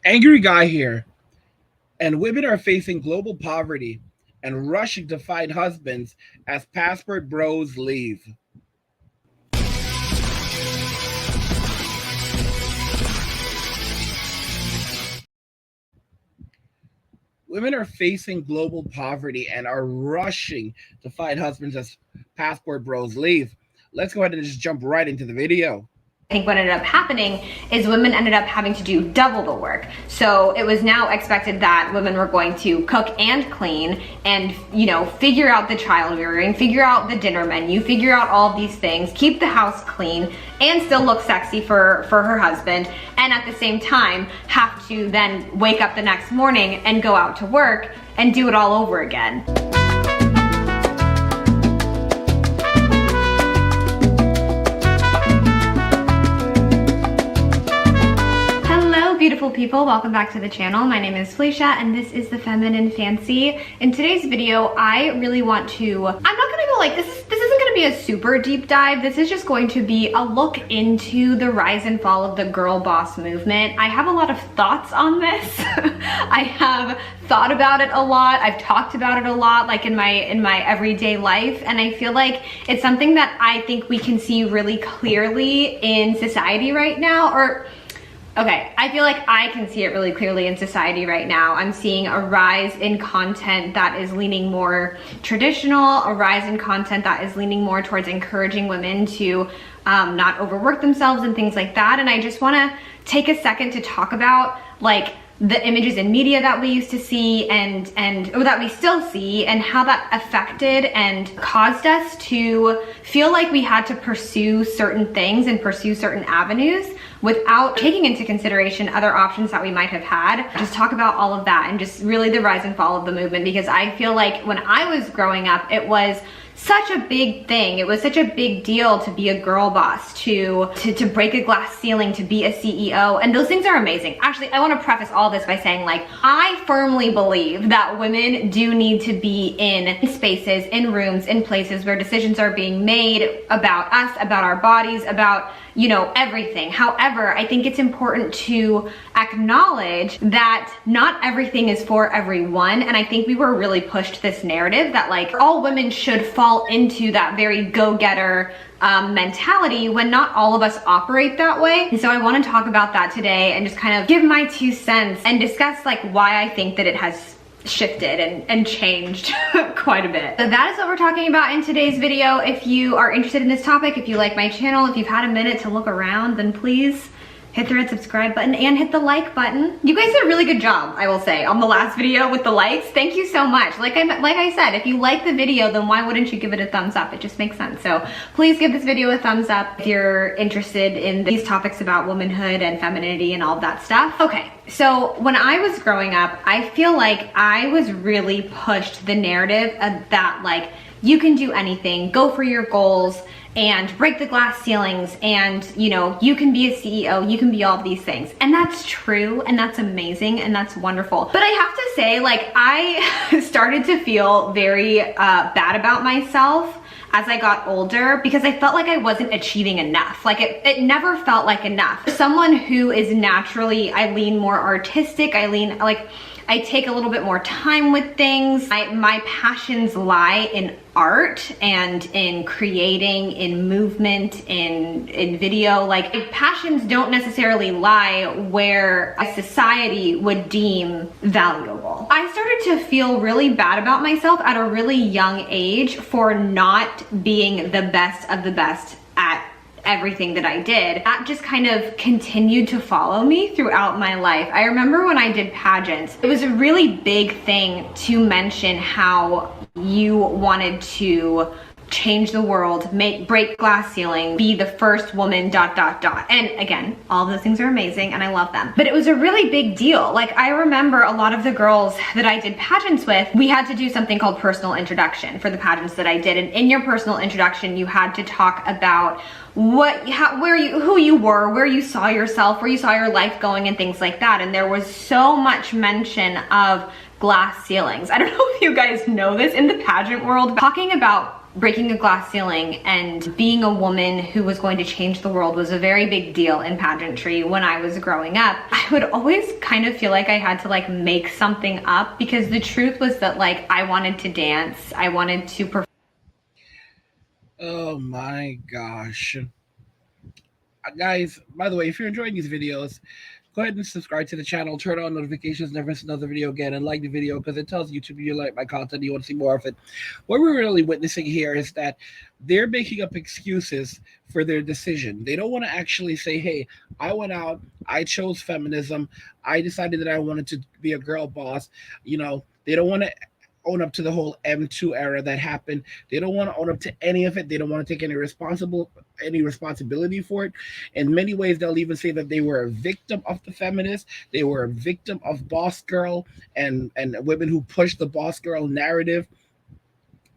Angry guy here. And women are facing global poverty and rushing to find husbands as passport bros leave. Women are facing global poverty and are rushing to find husbands as passport bros leave. Let's go ahead and just jump right into the video. I think what ended up happening is women ended up having to do double the work. So it was now expected that women were going to cook and clean and, you know, figure out the child rearing, figure out the dinner menu, figure out all of these things, keep the house clean, and still look sexy for her husband. And at the same time, have to then wake up the next morning and go out to work and do it all over again. Beautiful people, welcome back to the channel. My name is Felicia and this is the Feminine Fancy. In today's video, I really want to, I'm not gonna go like, this isn't gonna be a super deep dive. This is just going to be a look into the rise and fall of the girl boss movement. I have a lot of thoughts on this. I have thought about it a lot. I've talked about it a lot, like in my everyday life. And I feel like it's something that I think we can see really clearly in society right now, okay, I feel like I can see it really clearly in society right now. I'm seeing a rise in content that is leaning more traditional, a rise in content that is leaning more towards encouraging women to not overwork themselves and things like that. And I just wanna take a second to talk about like the images in media that we used to see and or that we still see, and how that affected and caused us to feel like we had to pursue certain things and pursue certain avenues without taking into consideration other options that we might have had. Just talk about all of that and just really the rise and fall of the movement, because I feel like when I was growing up, it was such a big thing. It was such a big deal to be a girl boss, to break a glass ceiling, to be a CEO, and those things are amazing. Actually, I want to preface all this by saying, like, I firmly believe that women do need to be in spaces, in rooms, in places where decisions are being made about us, about our bodies, about, you know, everything. However, I think it's important to acknowledge that not everything is for everyone, and I think we were really pushed this narrative that like all women should fall into that very go-getter mentality, when not all of us operate that way. And so I want to talk about that today and just kind of give my 2 cents and discuss like why I think that it has shifted and changed quite a bit. So that is what we're talking about in today's video. If you are interested in this topic, if you like my channel, if you've had a minute to look around, then please hit the red subscribe button and hit the like button. You guys did a really good job, I will say, on the last video with the likes. Thank you so much. Like I said, if you like the video, then why wouldn't you give it a thumbs up? It just makes sense. So please give this video a thumbs up if you're interested in these topics about womanhood and femininity and all of that stuff. Okay, so when I was growing up, I feel like I was really pushed the narrative of that like, you can do anything, go for your goals, and break the glass ceilings, and you know, you can be a CEO, you can be all of these things. And that's true, and that's amazing, and that's wonderful. But I have to say, like, I started to feel very bad about myself as I got older, because I felt like I wasn't achieving enough. Like it never felt like enough. Someone who is naturally, I lean more artistic, I take a little bit more time with things. My passions lie in art and in creating, in movement, in video. Like, passions don't necessarily lie where a society would deem valuable. I started to feel really bad about myself at a really young age for not being the best of the best at everything that I did. That just kind of continued to follow me throughout my life. I remember when I did pageants, it was a really big thing to mention how you wanted to change the world, break glass ceiling, be the first woman, ... And again, all those things are amazing and I love them. But it was a really big deal. Like, I remember a lot of the girls that I did pageants with, we had to do something called personal introduction for the pageants that I did. And in your personal introduction, you had to talk about who you were, where you saw yourself, where you saw your life going, and things like that. And there was so much mention of glass ceilings. I don't know if you guys know this in the pageant world, talking about breaking a glass ceiling and being a woman who was going to change the world was a very big deal in pageantry when I was growing up, I would always kind of feel like I had to like make something up, because the truth was that like I wanted to dance, I wanted to perform. Oh my gosh. Guys, by the way, if you're enjoying these videos, go ahead and subscribe to the channel, turn on notifications, never miss another video again, and like the video because it tells YouTube you like my content, you want to see more of it. What we're really witnessing here is that they're making up excuses for their decision. They don't want to actually say, hey, I went out, I chose feminism, I decided that I wanted to be a girl boss. They don't want to own up to the whole M2 era that happened. They don't want to own up to any of it. They don't want to take any responsibility for it. In many ways, they'll even say that they were a victim of the feminists. They were a victim of boss girl and women who pushed the boss girl narrative.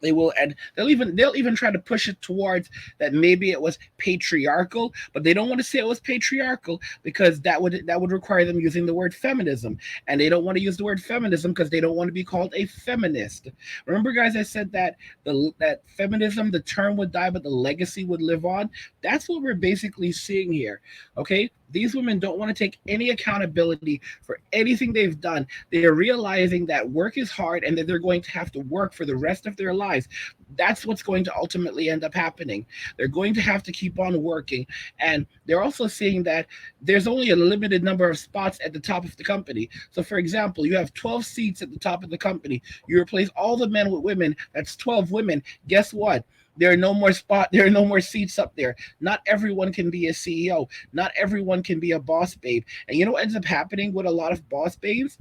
They will, and they'll even try to push it towards that maybe it was patriarchal, but they don't want to say it was patriarchal because that would require them using the word feminism, and they don't want to use the word feminism because they don't want to be called a feminist. Remember, guys, I said that that feminism, the term would die, but the legacy would live on. That's what we're basically seeing here. Okay, these women don't want to take any accountability for anything they've done. They're realizing that work is hard and that they're going to have to work for the rest of their lives. That's what's going to ultimately end up happening. They're going to have to keep on working. And they're also seeing that there's only a limited number of spots at the top of the company. So, for example, you have 12 seats at the top of the company. You replace all the men with women. That's 12 women. Guess what? There are no more seats up there. Not everyone can be a CEO. Not everyone can be a boss babe. And you know what ends up happening with a lot of boss babes?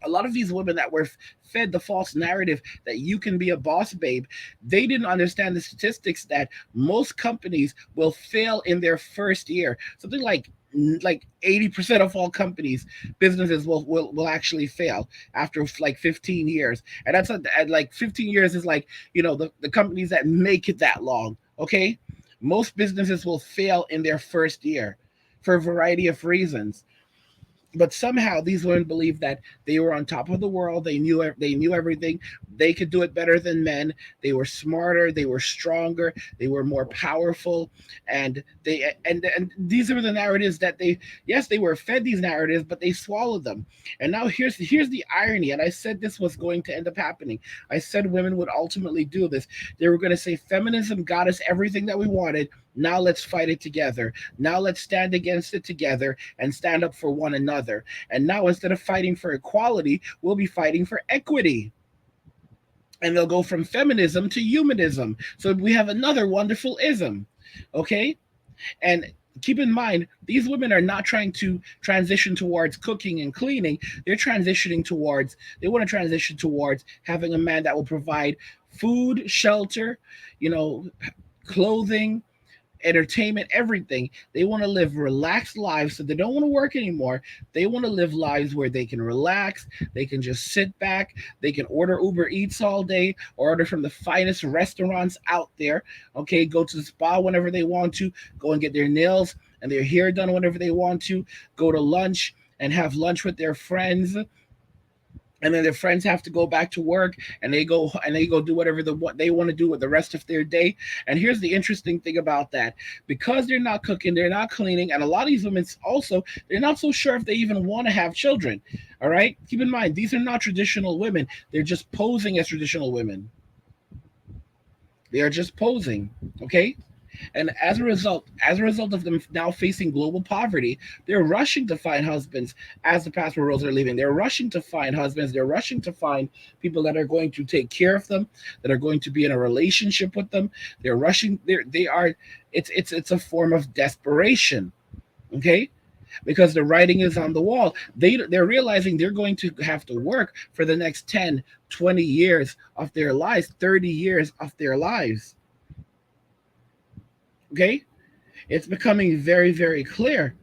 A lot of these women that were fed the false narrative that you can be a boss babe, they didn't understand the statistics that most companies will fail in their first year. Something like 80% of all businesses will actually fail after like 15 years. And like 15 years is like, the companies that make it that long. Okay. Most businesses will fail in their first year for a variety of reasons. But somehow these women believed that they were on top of the world. They knew everything. They could do it better than men. They were smarter. They were stronger. They were more powerful. And these are the narratives that they were fed these narratives, but they swallowed them. And now here's the irony. And I said this was going to end up happening. I said women would ultimately do this. They were going to say feminism got us everything that we wanted. Now let's fight it together. Now let's stand against it together and stand up for one another. And now instead of fighting for equality, we'll be fighting for equity. And they'll go from feminism to humanism. So we have another wonderful ism. Okay? And keep in mind, these women are not trying to transition towards cooking and cleaning. They want to transition towards having a man that will provide food, shelter, clothing, entertainment, everything. They want to live relaxed lives, so they don't want to work anymore. They want to live lives where they can relax, they can just sit back, they can order Uber Eats all day, order from the finest restaurants out there. Okay, go to the spa whenever they want to, go and get their nails and their hair done whenever they want to, go to lunch and have lunch with their friends, and then their friends have to go back to work, and they go do whatever what they want to do with the rest of their day. And here's the interesting thing about that: because they're not cooking, they're not cleaning, and a lot of these women also, they're not so sure if they even want to have children. All right, keep in mind, these are not traditional women. They're just posing as traditional women. They are just posing. Okay. And as a result of them now facing global poverty, they're rushing to find husbands as the passport rolls are leaving. They're rushing to find husbands. They're rushing to find people that are going to take care of them, that are going to be in a relationship with them. They're rushing. They are. It's a form of desperation. Okay. Because the writing is on the wall. They're realizing they're going to have to work for the next 10, 20 years of their lives, 30 years of their lives. Okay, it's becoming very, very clear,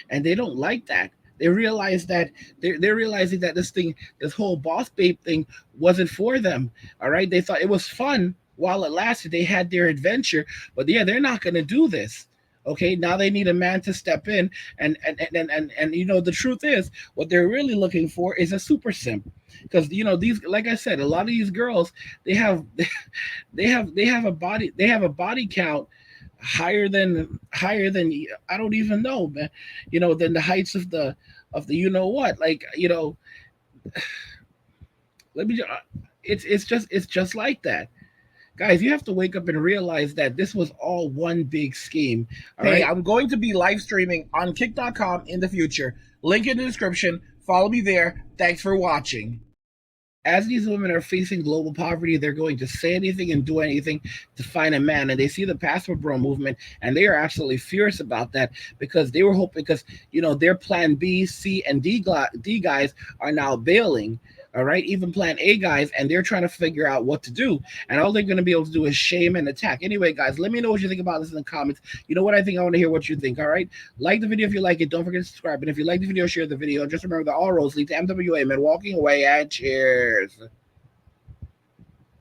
and they don't like that. They realize that they're realizing that this whole boss babe thing wasn't for them. All right, they thought it was fun while it lasted. They had their adventure, but yeah, they're not going to do this. Okay, now they need a man to step in, and the truth is, what they're really looking for is a super simp. because these, like I said, a lot of these girls, they have they have a body count higher than I don't even know, man. Than the heights of the what, like let me. It's just like that. Guys, you have to wake up and realize that this was all one big scheme. All Hey, right. I'm going to be live streaming on kick.com in the future. Link in the description. Follow me there. Thanks for watching. As these women are facing global poverty, they're going to say anything and do anything to find a man. And they see the Passport Bro movement, and they are absolutely furious about that because they were hoping, because their Plan B, C, and D guys are now bailing. All right, even Plan A guys, and they're trying to figure out what to do. And all they're going to be able to do is shame and attack. Anyway, guys, let me know what you think about this in the comments. You know what I think? I want to hear what you think. All right, like the video if you like it. Don't forget to subscribe. And if you like the video, share the video. And just remember that all roads lead to MWA, man. Walking away, and cheers.